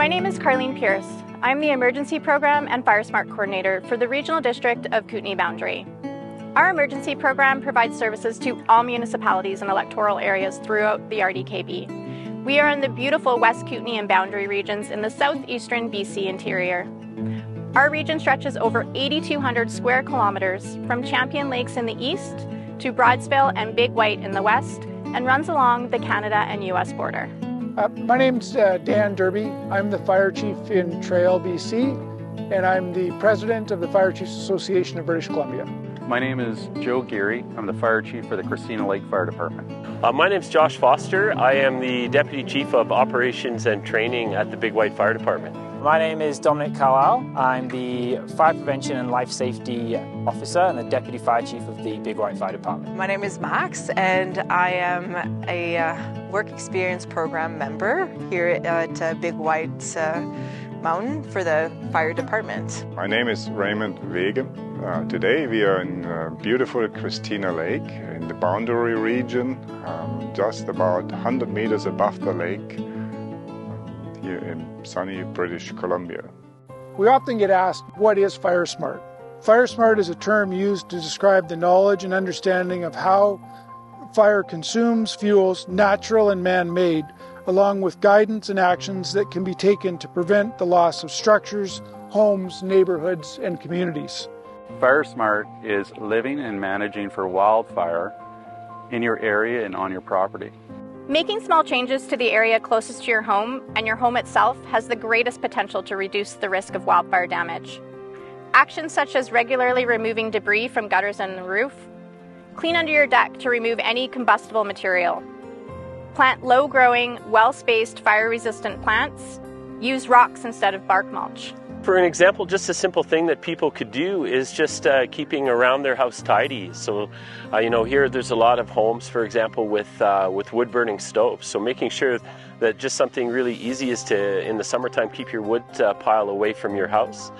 My name is Carlene Pierce. I'm the Emergency Program and FireSmart Coordinator for the Regional District of Kootenay-Boundary. Our emergency program provides services to all municipalities and electoral areas throughout the RDKB. We are in the beautiful West Kootenay and Boundary regions in the southeastern BC interior. Our region stretches over 8,200 square kilometers from Champion Lakes in the east to Broadsville and Big White in the west and runs along the Canada and US border. My name's Dan Derby. I'm the Fire Chief in Trail, BC, and I'm the President of the Fire Chiefs Association of British Columbia. My name is Joe Geary. I'm the Fire Chief for the Christina Lake Fire Department. My name's Josh Foster. I am the Deputy Chief of Operations and Training at the Big White Fire Department. My name is Dominic Carlisle. I'm the Fire Prevention and Life Safety Officer and the Deputy Fire Chief of the Big White Fire Department. My name is Max, and I am a Work Experience Program member here at Big White Mountain for the Fire Department. My name is Raymond Wege. Today we are in beautiful Christina Lake in the Boundary region, just about 100 meters above the lake, here in sunny British Columbia. We often get asked, what is FireSmart? FireSmart is a term used to describe the knowledge and understanding of how fire consumes fuels, natural and man-made, along with guidance and actions that can be taken to prevent the loss of structures, homes, neighborhoods, and communities. FireSmart is living and managing for wildfire in your area and on your property. Making small changes to the area closest to your home and your home itself has the greatest potential to reduce the risk of wildfire damage. Actions such as regularly removing debris from gutters and the roof, clean under your deck to remove any combustible material, plant low-growing, well-spaced, fire-resistant plants, use rocks instead of bark mulch. For an example, just a simple thing that people could do is just keeping around their house tidy. So, here there's a lot of homes, for example, with wood-burning stoves. So making sure that just something really easy is to, in the summertime, keep your wood pile away from your house.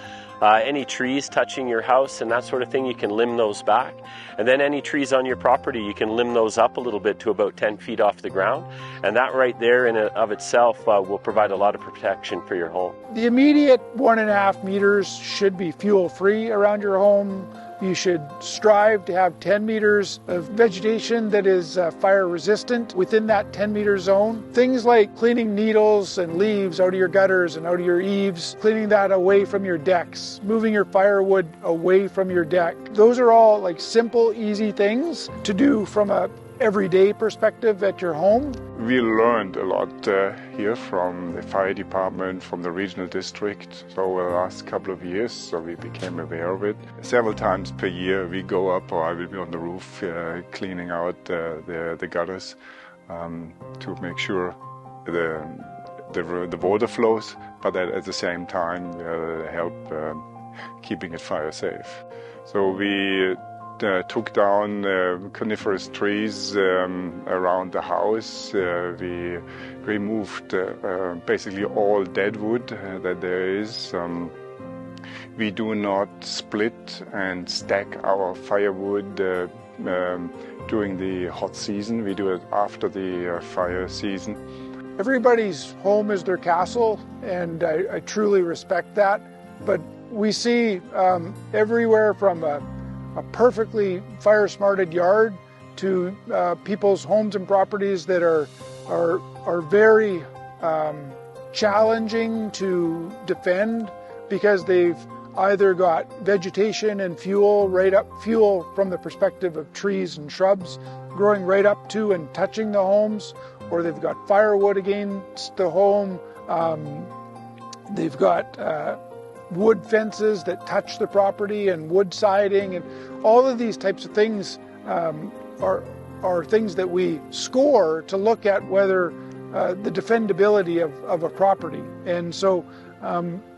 Any trees touching your house and that sort of thing, you can limb those back. And then any trees on your property, you can limb those up a little bit to about 10 feet off the ground. And that right there in and of itself will provide a lot of protection for your home. The immediate 1.5 meters should be fuel-free around your home. You should strive to have 10 meters of vegetation that is fire resistant within that 10-meter zone. Things like cleaning needles and leaves out of your gutters and out of your eaves, cleaning that away from your decks, moving your firewood away from your deck. Those are all like simple, easy things to do from a everyday perspective at your home. We learned a lot here from the fire department, from the regional district, so over the last couple of years, so we became aware of it. Several times per year we go up, or I will be on the roof cleaning out the gutters to make sure the water flows, but at the same time help keeping it fire safe. So we took down coniferous trees around the house. We removed basically all dead wood that there is. We do not split and stack our firewood during the hot season. We do it after the fire season. Everybody's home is their castle, and I truly respect that. But we see everywhere from a perfectly fire-smarted yard to people's homes and properties that are very challenging to defend because they've either got vegetation and fuel from the perspective of trees and shrubs growing right up to and touching the homes, or they've got firewood against the home. They've got wood fences that touch the property and wood siding, and all of these types of things are things that we score to look at whether the defendability of a property. And so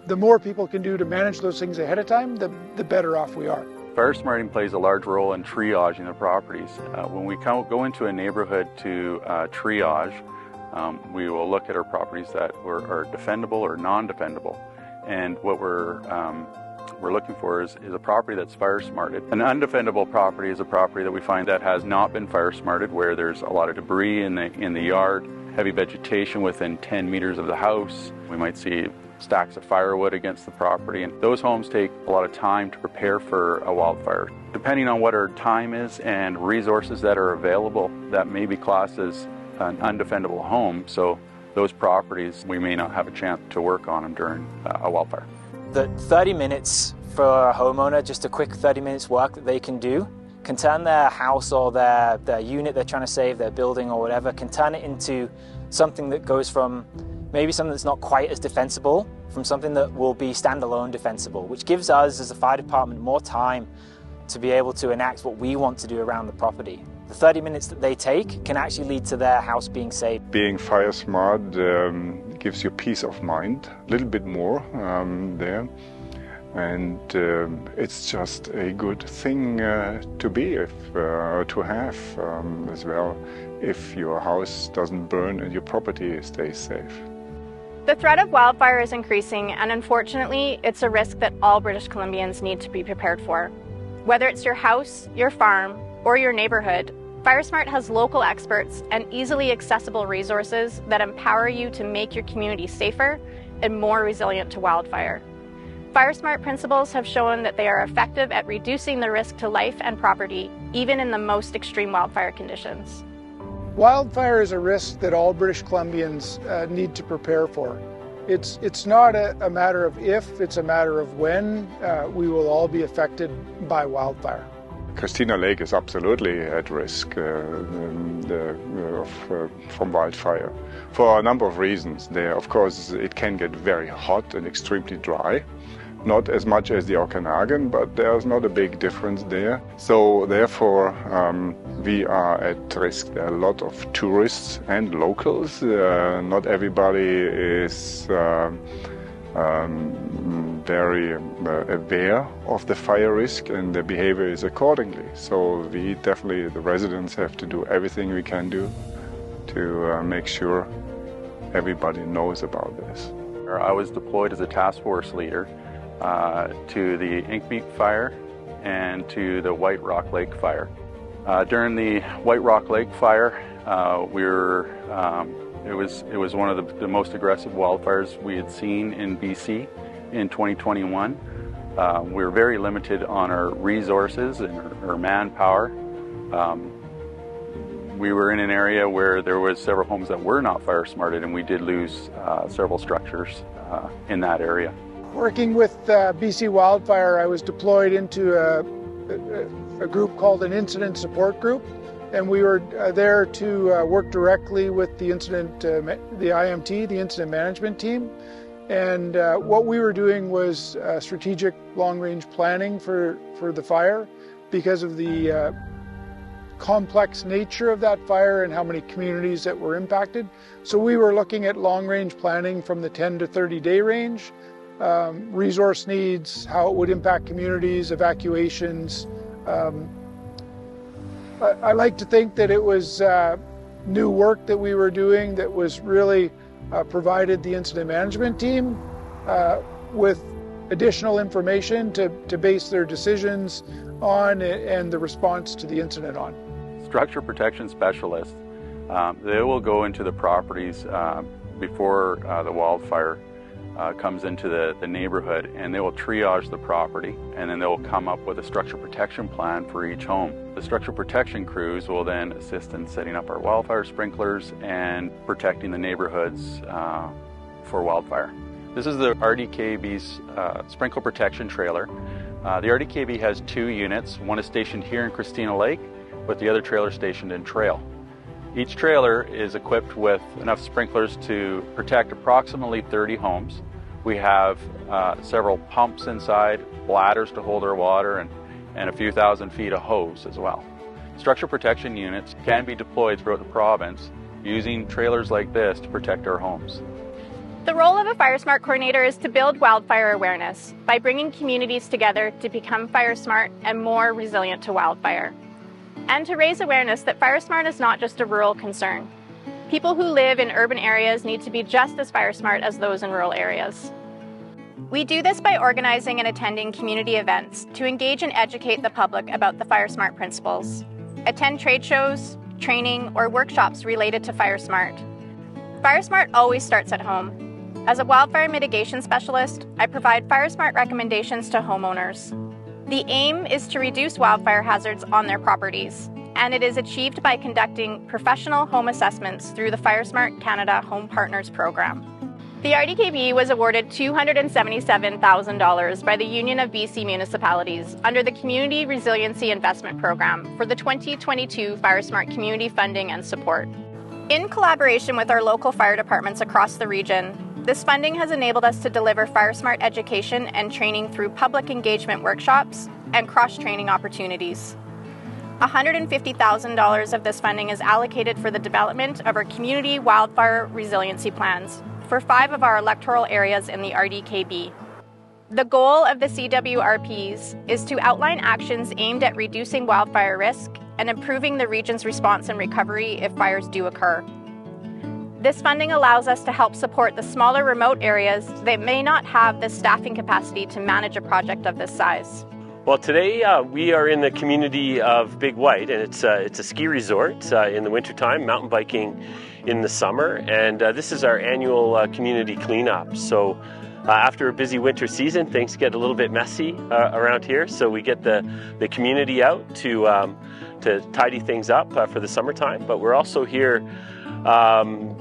the more people can do to manage those things ahead of time, the better off we are. Fire smarting plays a large role in triaging the properties. When we go into a neighborhood to triage, we will look at our properties that are defendable or non-defendable. And what we're we're looking for is a property that's fire smarted. An undefendable property is a property that we find that has not been fire smarted, where there's a lot of debris in the yard, heavy vegetation within 10 meters of the house. We might see stacks of firewood against the property, and those homes take a lot of time to prepare for a wildfire. Depending on what our time is and resources that are available, that may be classed as an undefendable home, so those properties, we may not have a chance to work on them during a wildfire. The 30 minutes for a homeowner, just a quick 30 minutes work that they can do, can turn their house or their unit they're trying to save, their building or whatever, can turn it into something that goes from maybe something that's not quite as defensible, from something that will be standalone defensible, which gives us as a fire department more time to be able to enact what we want to do around the property. The 30 minutes that they take can actually lead to their house being saved. Being fire smart gives you peace of mind, a little bit more there. And it's just a good thing to be, to have as well, if your house doesn't burn and your property stays safe. The threat of wildfire is increasing, and unfortunately, it's a risk that all British Columbians need to be prepared for. Whether it's your house, your farm, or your neighborhood, FireSmart has local experts and easily accessible resources that empower you to make your community safer and more resilient to wildfire. FireSmart principles have shown that they are effective at reducing the risk to life and property, even in the most extreme wildfire conditions. Wildfire is a risk that all British Columbians need to prepare for. It's not a matter of if, it's a matter of when we will all be affected by wildfire. Christina Lake is absolutely at risk from wildfire for a number of reasons. There, of course, it can get very hot and extremely dry. Not as much as the Okanagan, but there's not a big difference there. So therefore, we are at risk. There are a lot of tourists and locals. Not everybody is very aware of the fire risk, and their behavior is accordingly. So we definitely, the residents, have to do everything we can do to make sure everybody knows about this. I was deployed as a task force leader to the Inkbeak fire and to the White Rock Lake fire. During the White Rock Lake fire, it was one of the most aggressive wildfires we had seen in BC in 2021. We were very limited on our resources and our manpower. We were in an area where there was several homes that were not fire smarted, and we did lose several structures in that area. Working with BC Wildfire, I was deployed into a group called an Incident Support Group, and we were there to work directly with the IMT, the Incident Management Team. And what we were doing was strategic long-range planning for the fire because of the complex nature of that fire and how many communities that were impacted. So we were looking at long-range planning from the 10 to 30-day range, resource needs, how it would impact communities, evacuations. I like to think that it was new work that we were doing that was really provided the incident management team with additional information to base their decisions on and the response to the incident on. Structure protection specialists, they will go into the properties before the wildfire comes into the neighborhood, and they will triage the property, and then they will come up with a structure protection plan for each home. The structure protection crews will then assist in setting up our wildfire sprinklers and protecting the neighborhoods for wildfire. This is the RDKB's sprinkler protection trailer. The RDKB has 2 units. One is stationed here in Christina Lake, with the other trailer stationed in Trail. Each trailer is equipped with enough sprinklers to protect approximately 30 homes. We have several pumps inside, bladders to hold our water, and a few thousand feet of hose as well. Structure protection units can be deployed throughout the province using trailers like this to protect our homes. The role of a FireSmart coordinator is to build wildfire awareness by bringing communities together to become FireSmart and more resilient to wildfire. And to raise awareness that FireSmart is not just a rural concern. People who live in urban areas need to be just as FireSmart as those in rural areas. We do this by organizing and attending community events to engage and educate the public about the FireSmart principles. Attend trade shows, training, or workshops related to FireSmart. FireSmart always starts at home. As a wildfire mitigation specialist, I provide FireSmart recommendations to homeowners. The aim is to reduce wildfire hazards on their properties, and it is achieved by conducting professional home assessments through the FireSmart Canada Home Partners Program. The RDKB was awarded $277,000 by the Union of BC Municipalities under the Community Resiliency Investment Program for the 2022 FireSmart Community Funding and Support. In collaboration with our local fire departments across the region, this funding has enabled us to deliver FireSmart education and training through public engagement workshops and cross-training opportunities. $150,000 of this funding is allocated for the development of our community wildfire resiliency plans for 5 of our electoral areas in the RDKB. The goal of the CWRPs is to outline actions aimed at reducing wildfire risk and improving the region's response and recovery if fires do occur. This funding allows us to help support the smaller remote areas that may not have the staffing capacity to manage a project of this size. Well, today we are in the community of Big White, and it's a ski resort in the wintertime, mountain biking in the summer, and this is our annual community cleanup. So after a busy winter season, things get a little bit messy around here, so we get the community out to tidy things up for the summertime, but we're also here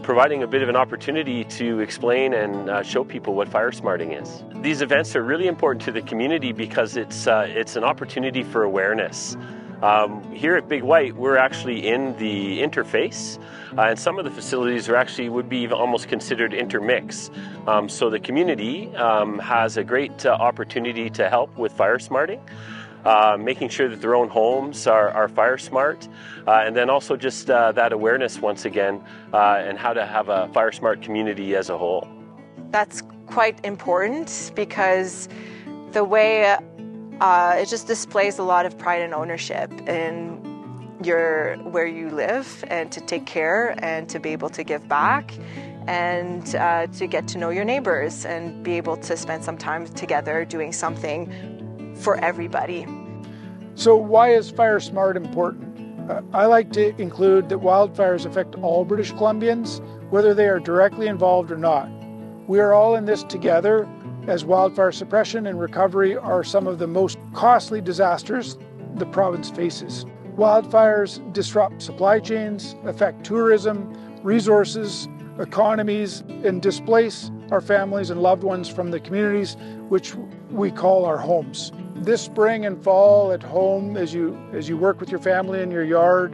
providing a bit of an opportunity to explain and show people what fire smarting is. These events are really important to the community because it's an opportunity for awareness. Here at Big White, we're actually in the interface, and some of the facilities would be almost considered intermix. So the community has a great opportunity to help with fire smarting. Making sure that their own homes are fire smart, and then also just that awareness once again, and how to have a fire smart community as a whole. That's quite important because the way it just displays a lot of pride and ownership in where you live, and to take care and to be able to give back and to get to know your neighbors and be able to spend some time together doing something for everybody. So why is FireSmart important? I like to include that wildfires affect all British Columbians, whether they are directly involved or not. We are all in this together, as wildfire suppression and recovery are some of the most costly disasters the province faces. Wildfires disrupt supply chains, affect tourism, resources, economies, and displace our families and loved ones from the communities which we call our homes. This spring and fall at home, as you work with your family in your yard,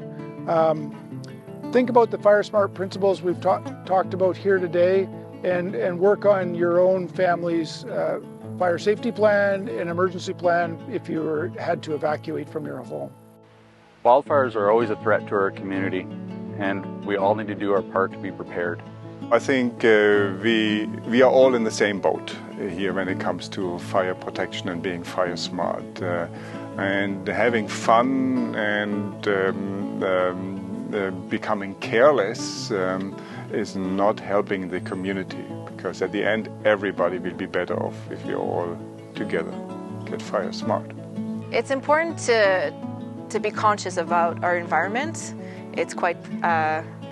think about the FireSmart principles we've talked about here today, and work on your own family's fire safety plan and emergency plan if you had to evacuate from your home. Wildfires are always a threat to our community, and we all need to do our part to be prepared. I think we are all in the same boat here when it comes to fire protection and being fire smart. And having fun and becoming careless is not helping the community, because at the end everybody will be better off if we all together get fire smart. It's important to be conscious about our environment. It's quite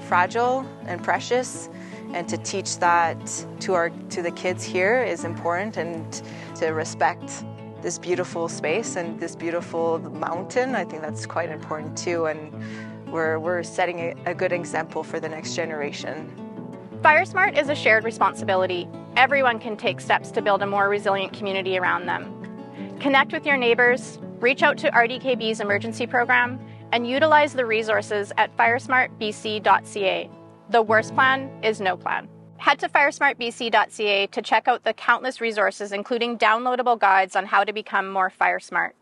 fragile and precious, and to teach that to the kids here is important, and to respect this beautiful space and this beautiful mountain. I think that's quite important too, and we're setting a good example for the next generation. FireSmart is a shared responsibility. Everyone can take steps to build a more resilient community around them. Connect with your neighbors, reach out to RDKB's emergency program, and utilize the resources at firesmartbc.ca. The worst plan is no plan. Head to firesmartbc.ca to check out the countless resources, including downloadable guides on how to become more fire smart.